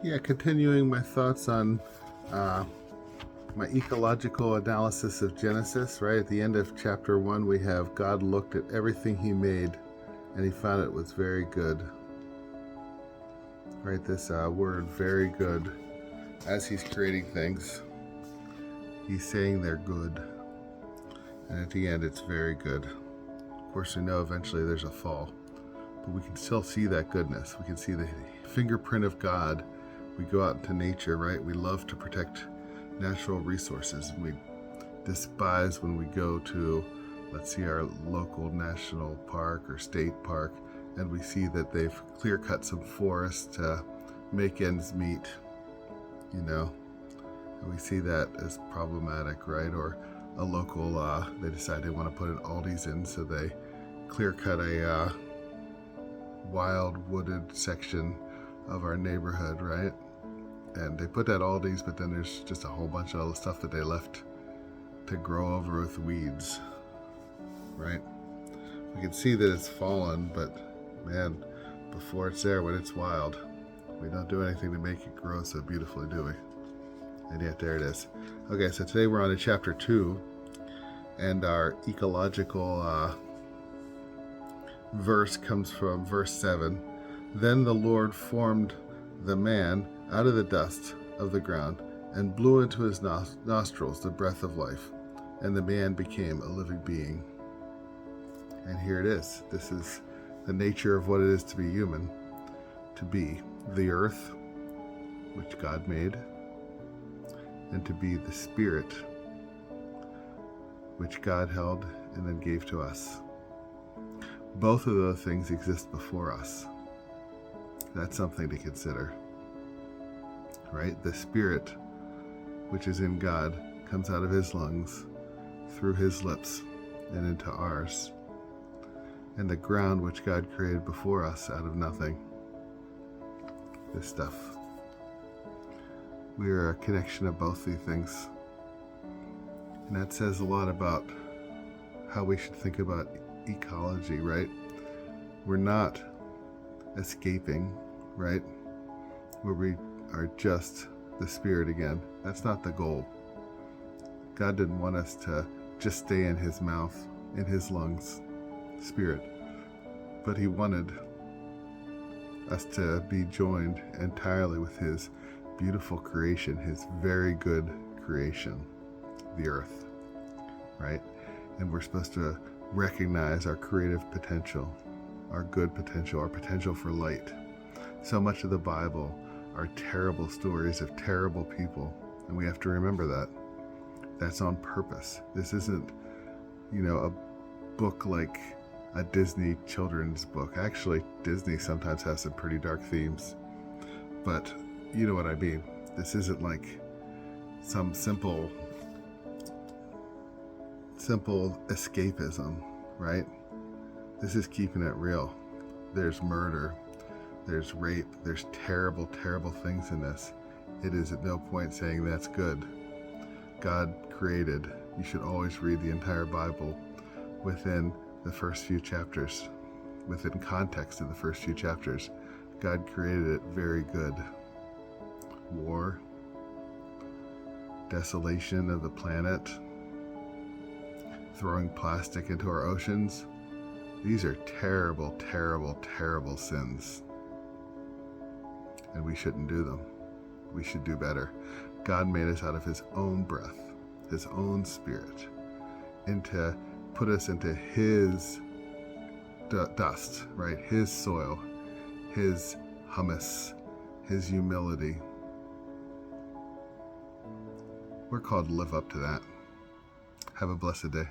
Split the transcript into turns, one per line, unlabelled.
Yeah, continuing my thoughts on my ecological analysis of Genesis, right? At the end of chapter 1, we have God looked at everything he made and he found it was very good. Right, this word, very good, as he's creating things, he's saying they're good. And at the end, it's very good. Of course, we know eventually there's a fall, but we can still see that goodness. We can see the fingerprint of God. We go out into nature, right? We love to protect natural resources. We despise when we go to, let's see, our local national park or state park, and we see that they've clear cut some forests to make ends meet, and we see that as problematic, right? Or a local, they decide they want to put an Aldi's in, so they clear cut a wild wooded section of our neighborhood, right? And they put that Aldi's, but then there's just a whole bunch of other stuff that they left to grow over with weeds, right? We can see that it's fallen, but man, before it's there, when it's wild, we don't do anything to make it grow so beautifully, do we? And yet there it is. Okay, so today we're on to chapter 2, and our ecological verse comes from verse 7. Then the Lord formed the man out of the dust of the ground and blew into his nostrils the breath of life, and the man became a living being. And here it is. This is the nature of what it is to be human, to be the earth, which God made, and to be the spirit, which God held and then gave to us. Both of those things exist before us. That's something to consider, right? The spirit, which is in God, comes out of his lungs, through his lips, and into ours. And the ground which God created before us out of nothing. This stuff. We are a connection of both these things. And that says a lot about how we should think about ecology, right? We're not escaping, right? Where we are just the spirit again. That's not the goal. God didn't want us to just stay in his mouth, in his lungs, spirit, but he wanted us to be joined entirely with his beautiful creation, his very good creation, the earth, right? And we're supposed to recognize our creative potential, our good potential, our potential for light. So much of the Bible are terrible stories of terrible people, and we have to remember that. That's on purpose. This isn't, a book like a Disney children's book. Actually, Disney sometimes has some pretty dark themes, but you know what I mean. This isn't like some simple escapism, right? This is keeping it real. There's murder, there's rape, there's terrible, terrible things in this. It is at no point saying that's good. God created. You should always read the entire Bible within the first few chapters, within context of the first few chapters. God created it very good. War, desolation of the planet, throwing plastic into our oceans. These are terrible, terrible, terrible sins. And we shouldn't do them. We should do better. God made us out of his own breath, his own spirit, and to put us into his dust, right? His soil, his humus, his humility. We're called to live up to that. Have a blessed day.